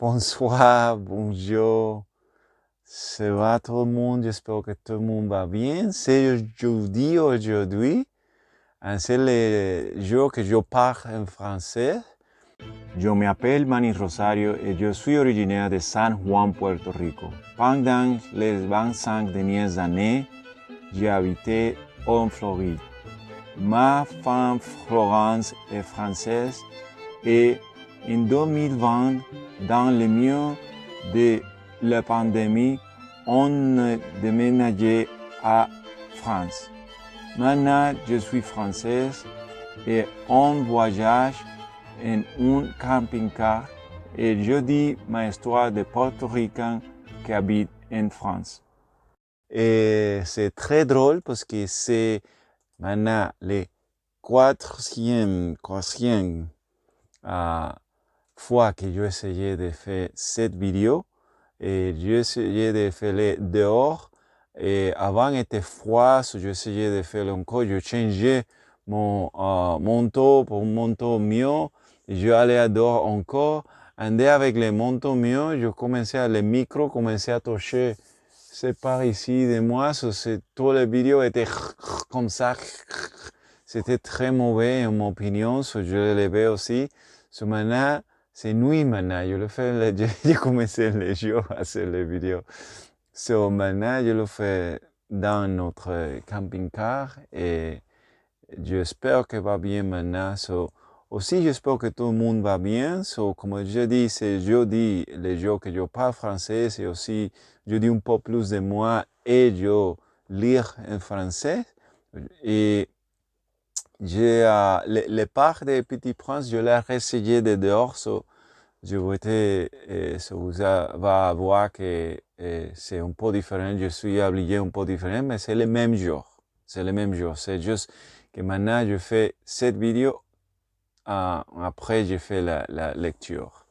Bonsoir, bonjour. Ça va tout le monde? J'espère que tout le monde va bien. C'est jeudi aujourd'hui. C'est le jour que je parle en français. Je m'appelle Manny Rosario et je suis originaire de San Juan, Puerto Rico. Pendant les 25 dernières années, j'ai habité en Floride. Ma femme Florence est française et en 2020, dans le milieu de la pandémie, on a déménagé à France. Maintenant, je suis française et on voyage en un camping-car et je dis ma histoire de Portoricain qui habite en France. Et c'est très drôle parce que c'est maintenant le quatrième fois que j'ai essayé de faire cette vidéo et j'ai essayé de faire les dehors et avant il était froid, j'ai essayé de faire encore, j'ai changé mon manteau pour un manteau mieux et je allais dehors encore. Et avec les manteaux mieux, je commençais à le micro, commençait à toucher c'est par ici de moi, toutes les vidéos étaient comme ça. C'était très mauvais en mon opinion, je le l'ai aussi. Maintenant, c'est nuit maintenant, je le fais, j'ai commencé le jour à faire les vidéos. Maintenant, je le fais dans notre camping-car et j'espère que va bien maintenant. Aussi, j'espère que tout le monde va bien. Comme je dis, c'est jeudi, le jour que je parle français, c'est aussi, je dis un peu plus de moi et je lire en français. Et les parts des Petits Princes, je l'ai essayé de dehors. Je vous va voir que c'est un peu différent. Je suis habillé un peu différent, mais c'est le même jour. C'est le même jour. C'est juste que maintenant, je fais cette vidéo. Après, j'ai fait la lecture.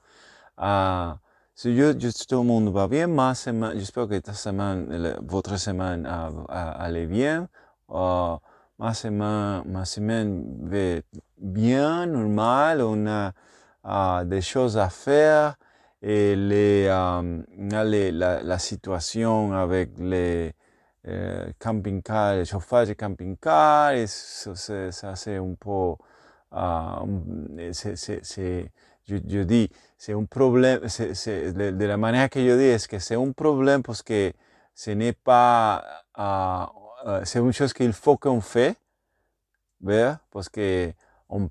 Si tout le monde va bien, j'espère que votre semaine allait bien. Ma semaine va bien, normal. On a des choses à faire et on a la situation avec les camping-car, le chauffage de camping-car, et ça c'est un peu, je dis, c'est un problème, de la manière que je dis, est que c'est un problème parce que ce n'est pas, c'est une chose qu'il faut qu'on fait, ¿verdad? Parce que on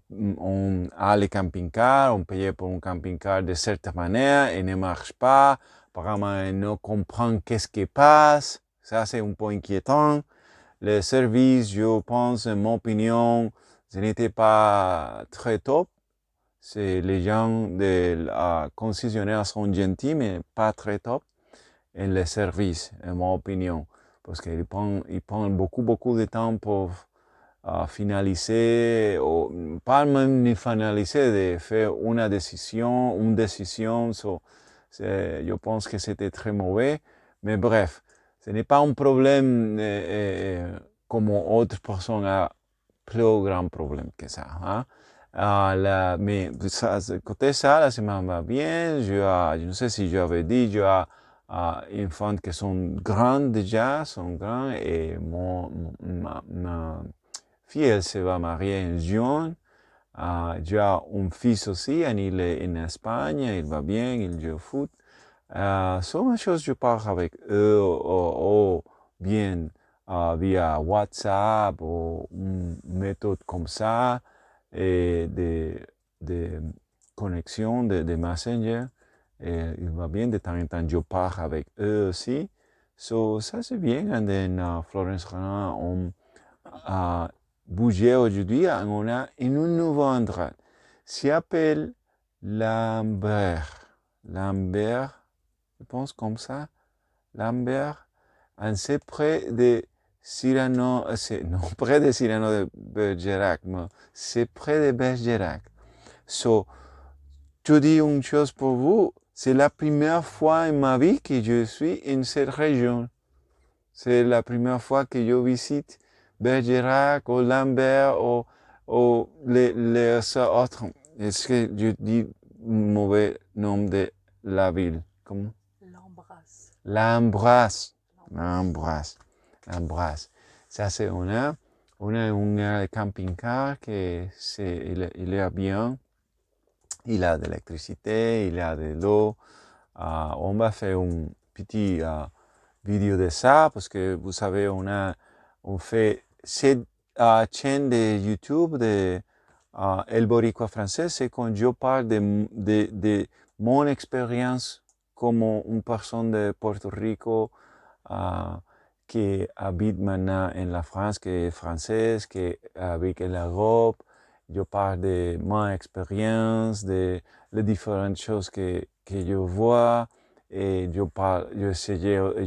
a les camping-cars, on paye pour un camping-car de certaine manière et ne marche pas. Apparemment, on ne comprend qu'est-ce qui passe. Ça, c'est un peu inquiétant. Le service, je pense, en mon opinion, ce n'était pas très top. Les gens de la concessionnaire sont gentils, mais pas très top. Et le service, en mon opinion, parce qu'ils prennent beaucoup de temps pour finaliser, ou pas même ni finaliser, de faire une décision. Je pense que c'était très mauvais. Mais bref, ce n'est pas un problème comme autres personnes ont plus grand problème que ça. Hein? Mais côté ça, la semaine va bien. Je ne sais si j'avais dit, j'ai une femme qui sont grandes déjà, sont grands, et ma fille, elle se va marier en juin. J'ai un fils aussi, il est en Espagne, il va bien, il joue au foot. Sont des choses je parle avec eux, ou bien via WhatsApp, ou une méthode comme ça, et de connexion, de Messenger. Et il va bien, de temps en temps, je parle avec eux aussi. Ça c'est bien. Et then, Florence Renan, on a bougé aujourd'hui, on a une nouveau endroit. S'appelle Lambert. Lambert, je pense comme ça. Lambert, c'est près de Cyrano, non près de Cyrano de Bergerac, mais c'est près de Bergerac. Je dis une chose pour vous, c'est la première fois en ma vie que je suis en cette région. C'est la première fois que je visite Bergerac ou Lambert ou les autres. Est-ce que je dis un mauvais nom de la ville? Comment? L'Ambras. L'Ambras. Ça, c'est un camping-car il est bien. Il a de l'électricité, il a de l'eau. On va faire une petite vidéo de ça parce que vous savez, on fait cette chaîne de YouTube de El Boricua français, c'est quand je parle de mon expérience comme une personne de Porto Rico qui habite maintenant en la France, qui est française, qui habite en Europe. Je parle de ma expérience, de les différentes choses que je vois. Et je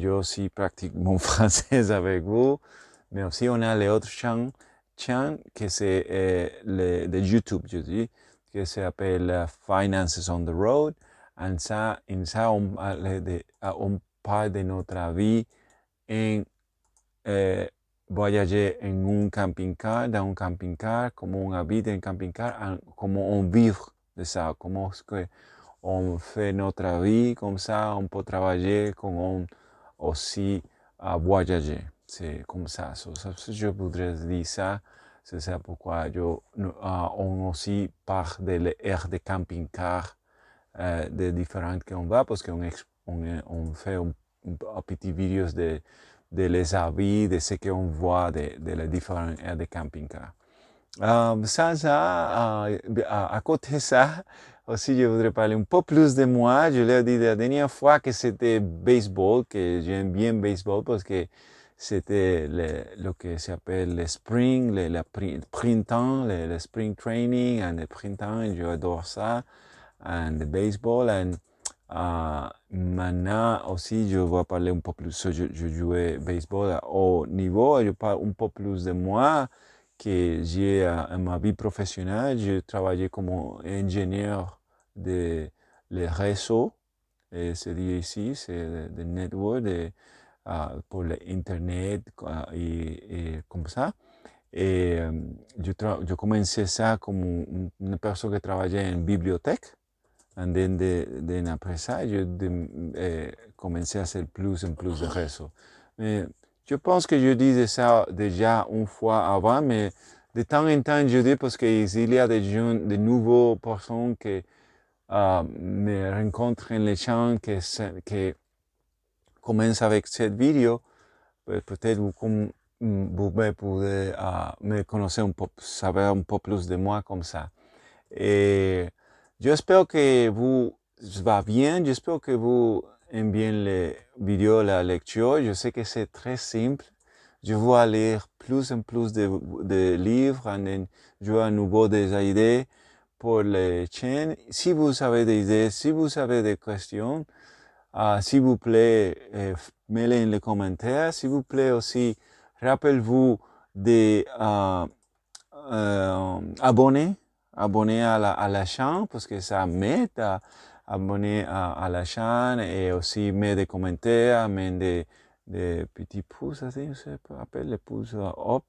aussi pratique mon français avec vous. Mais aussi, on a les autres chaînes que c'est de YouTube, je dis, qui s'appelle Finances on the Road. En ça, on parle de notre vie en voyager en un camping-car, dans un camping-car, comment on habite en camping-car, comment on vit de ça, comment est-ce qu'on fait notre vie, comme ça on peut travailler, comme on aussi voyager. C'est comme ça. Je voudrais dire ça. C'est ça pourquoi on aussi parle de l'air de camping-car, de différentes qu'on va, parce qu'on fait un petit vidéo de les avis, de ce qu'on voit de les différentes aires de camping-car. À côté de ça, aussi je voudrais parler un peu plus de moi. Je l'ai dit la dernière fois que c'était baseball, que j'aime bien baseball parce que c'était le que s'appelle le spring, le printemps, le spring training, et le printemps, et j'adore ça, et le baseball. Maintenant aussi, je vais parler un peu plus. Je jouais baseball au niveau, je parle un peu plus de moi, que j'ai ma vie professionnelle. Je travaillais comme ingénieur de les réseaux, et c'est dit ici, c'est le network pour l'Internet et comme ça. Et je commençais ça comme une personne qui travaillait en bibliothèque. Et après ça, je commençais à faire plus en plus de réseaux. Mais je pense que je disais ça déjà une fois avant, mais de temps en temps, je dis parce qu'il y a des jeunes, de nouvelles personnes qui me rencontrent en les champs, qui commencent avec cette vidéo. Peut-être vous pouvez me connaître un peu, savoir un peu plus de moi comme ça. Et j'espère que vous va bien, j'espère que vous aimez bien les vidéos, la lecture. Je sais que c'est très simple. Je vais lire plus en plus de livres, et je vais à nouveau des idées pour les chaînes. Si vous avez des idées, si vous avez des questions, s'il vous plaît, mettez-les dans les commentaires. S'il vous plaît aussi, rappelez-vous de abonner à la chaîne parce que ça m'aide à abonner à la chaîne et aussi mettre des commentaires, mettre des petits pouces, ainsi, je sais pas, appelle les pouces up,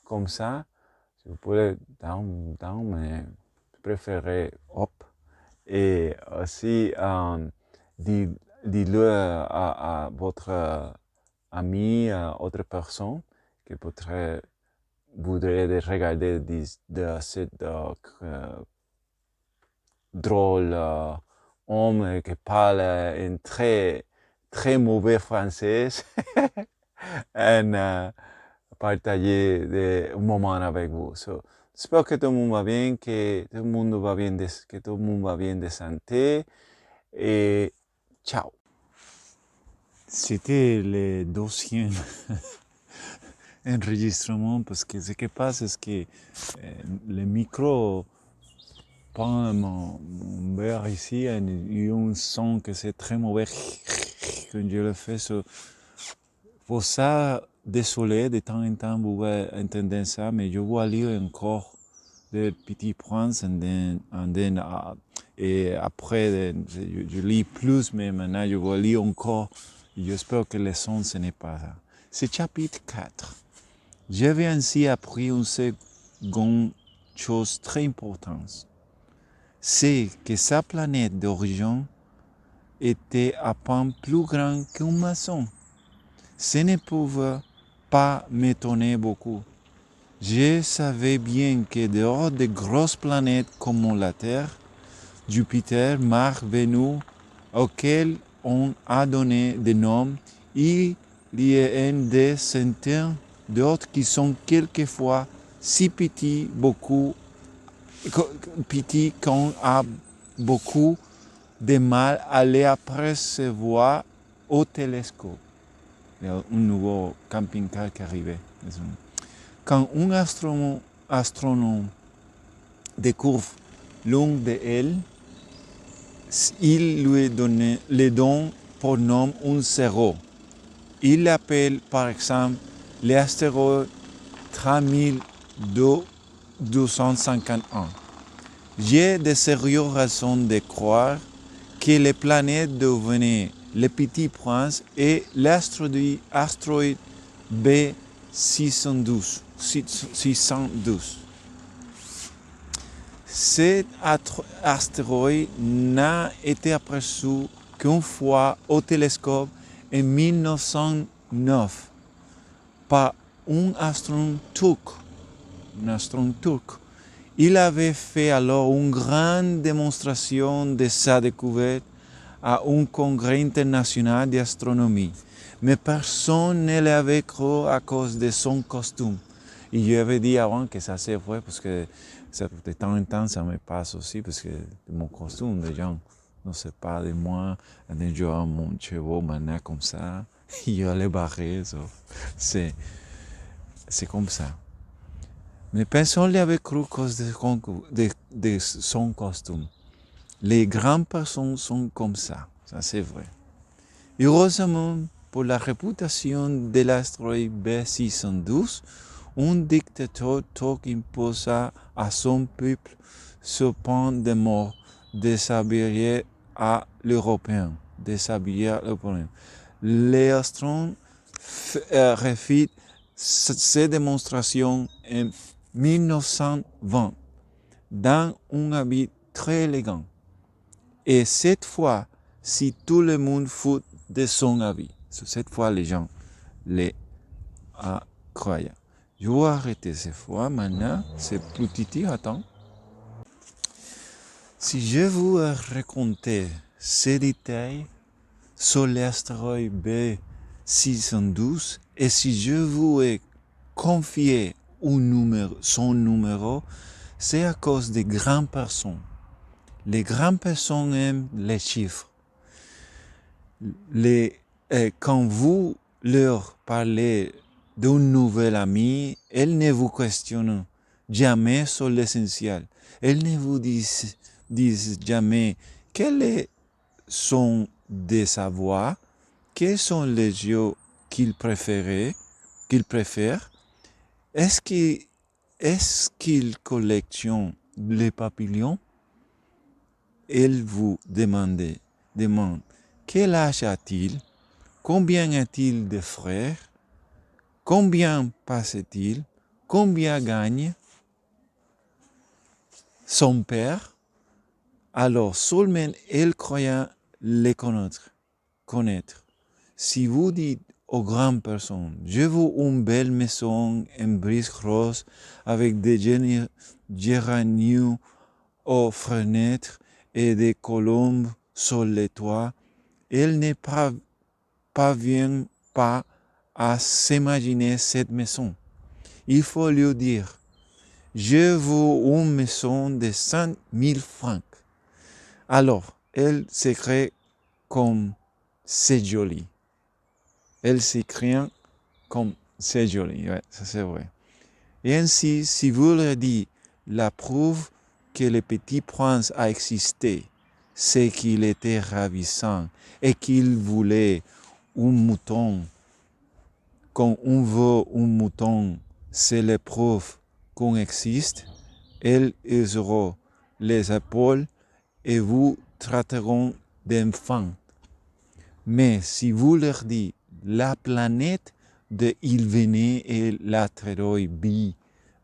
comme ça. Si vous pouvez down, mais je préférerais up. Et aussi, dites-le à votre ami, à autre personne qui peut-être voudrait regarder de cette drôle homme qui parle en très, très mauvais français et partager un moment avec vous. J'espère que tout le monde va bien, que tout le monde va bien que tout le monde va bien de santé et ciao. C'était le deuxième enregistrement parce que ce qui passe, c'est que le micro prend mon verre ici et il y a un son que c'est très mauvais quand je le fais. Pour ça, désolé, de temps en temps, vous pouvez entendre ça, mais je vais lire encore des petits points et après, je lis plus, mais maintenant, je vais lire encore. J'espère que le son, ce n'est pas ça. C'est chapitre 4. J'avais ainsi appris une seconde chose très importante. C'est que sa planète d'origine était à peine plus grand qu'un maçon. Ce ne pouvait pas m'étonner beaucoup. Je savais bien que dehors de grosses planètes comme la Terre, Jupiter, Mars, Vénus, auxquelles on a donné des noms, il y a des centaines d'autres qui sont quelquefois si petits qu'on a beaucoup de mal à les apercevoir au télescope. Il y a un nouveau camping-car qui arrivait. Quand un astronome découvre l'une d'elles, il lui donne pour nom un zéro. Il l'appelle par exemple l'astéroïde 3251. J'ai de sérieuses raisons de croire que les planètes devenaient le Petit Prince et l'astéroïde B612. Cet astéroïde n'a été aperçu qu'une fois au télescope en 1909 par un astronome turc. Il avait fait alors une grande démonstration de sa découverte à un congrès international d'astronomie. Mais personne ne l'avait cru à cause de son costume. Et je avais dit avant que ça c'est vrai parce que de temps en temps ça me passe aussi parce que mon costume, les gens ne savent pas de moi. Un jour, mon cheveu maintenant comme ça, je les barrer. C'est comme ça. Mais personne ne l'avait cru à cause de son costume. Les grandes personnes sont comme ça c'est vrai. Heureusement, pour la réputation de l'astéroïde B612, un dictateur turc imposa à son peuple ce point de mort de s'habiller à l'européen. Les astronomes refit ces démonstrations en 1920 dans un habit très élégant. Et cette fois, si tout le monde fout de son avis, cette fois les gens les croyaient. Je vais arrêter cette fois, maintenant c'est plus titi, attends. Si je vous racontais ces détails sur l'astéroïde B612 et si je vous ai confié son numéro, c'est à cause des grandes personnes. Les grandes personnes aiment les chiffres. Quand vous leur parlez d'un nouvel ami, elles ne vous questionnent jamais sur l'essentiel. Elles ne vous disent jamais quel est son de savoir, quels sont les jeux qu'ils préfèrent, est-ce qu'ils collectionnent les papillons. Elle vous demande quel âge a-t-il, combien a-t-il de frères, combien passe-t-il, combien gagne son père. Alors seulement elle croit les connaître. Si vous dites aux grandes personnes, je veux une belle maison en briques roses avec des géraniums aux fenêtres et des colombes sur les toits, elle ne parvient pas à s'imaginer cette maison. Il faut lui dire, je veux une maison de 100 000 francs. Alors, elle s'écrit comme c'est joli. Elle s'écrit comme c'est joli. Ouais, ça c'est vrai. Et ainsi, si vous leur dites la preuve que le Petit Prince a existé, c'est qu'il était ravissant et qu'il voulait un mouton. Quand on veut un mouton, c'est la preuve qu'on existe. Elles auront les épaules et vous traiteront d'enfants. Mais si vous leur dites la planète de il venait et l'astéroïde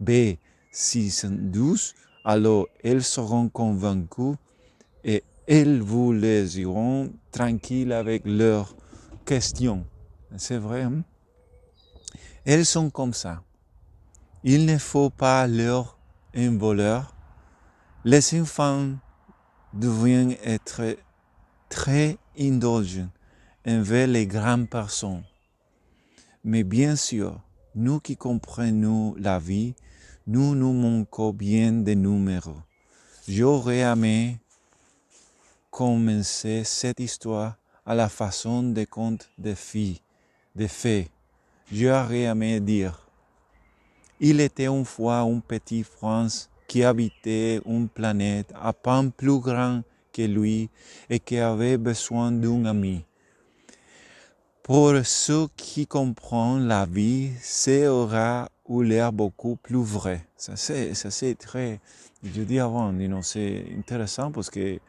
B612, alors elles seront convaincues et Elles vous laisseront tranquilles avec leurs questions. C'est vrai, hein? Elles sont comme ça. Il ne faut pas leur un voleur. Les enfants deviennent être très indulgents envers les grandes personnes. Mais bien sûr, nous qui comprenons la vie, nous nous manquons bien de numéros. J'aurais aimé commencer cette histoire à la façon des contes de fées. J'aurais aimé dire: il était une fois un petit prince qui habitait une planète à peine plus grande que lui et qui avait besoin d'un ami. Pour ceux qui comprennent la vie, ça aura eu l'air beaucoup plus vrai. Ça c'est très, je dis avant, c'est intéressant parce que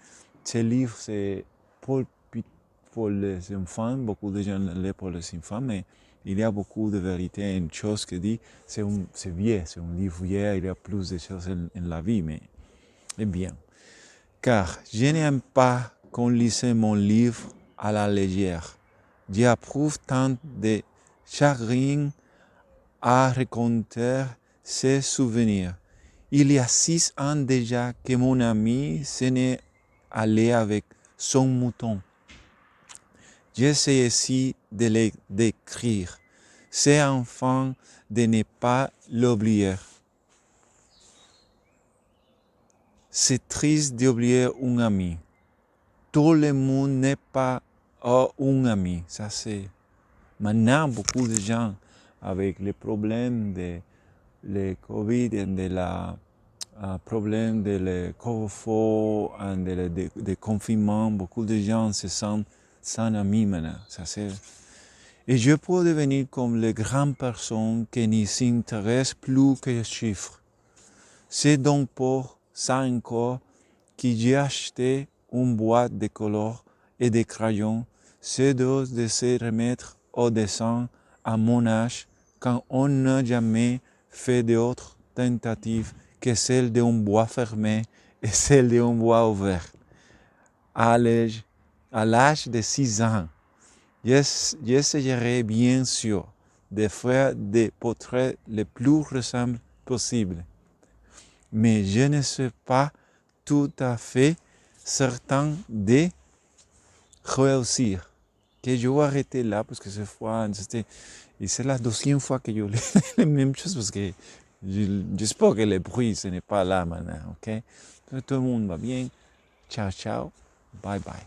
ce livre, c'est pour les enfants, beaucoup de gens le lisent pour les enfants, mais il y a beaucoup de vérité. Une chose que dit, c'est vieux, c'est un livre vieux, il y a plus de choses en la vie, mais c'est bien. Car je n'aime pas qu'on lise mon livre à la légère. J'éprouve tant de chagrin à raconter ces souvenirs. Il y a 6 ans déjà que mon ami s'en est allé avec son mouton. J'essaie ici de les décrire. C'est enfin de ne pas l'oublier. C'est triste d'oublier un ami. Tout le monde n'est pas un ami. Ça, c'est maintenant beaucoup de gens avec les problèmes de le Covid et de la problème de le couvre-feu et de confinement, beaucoup de gens se sentent sans amis maintenant. Ça, c'est... Et je peux devenir comme les grandes personnes qui ne s'intéressent plus que les chiffres. C'est donc pour ça encore que j'ai acheté une boîte de couleurs et de crayons. C'est de se remettre au dessin à mon âge quand on n'a jamais fait d'autres tentatives que celle d'un bois fermé et celle d'un bois ouvert. À l'âge de 6 ans, j'essayerai bien sûr de faire des portraits les plus ressemblables possibles. Mais je ne suis pas tout à fait certain de réussir. Que je vais arrêter là parce que cette fois, et c'est la deuxième fois que je lis la même chose parce que j'espère que le bruit, ce n'est pas là maintenant, ok? Tout le monde va bien. Ciao, ciao. Bye, bye.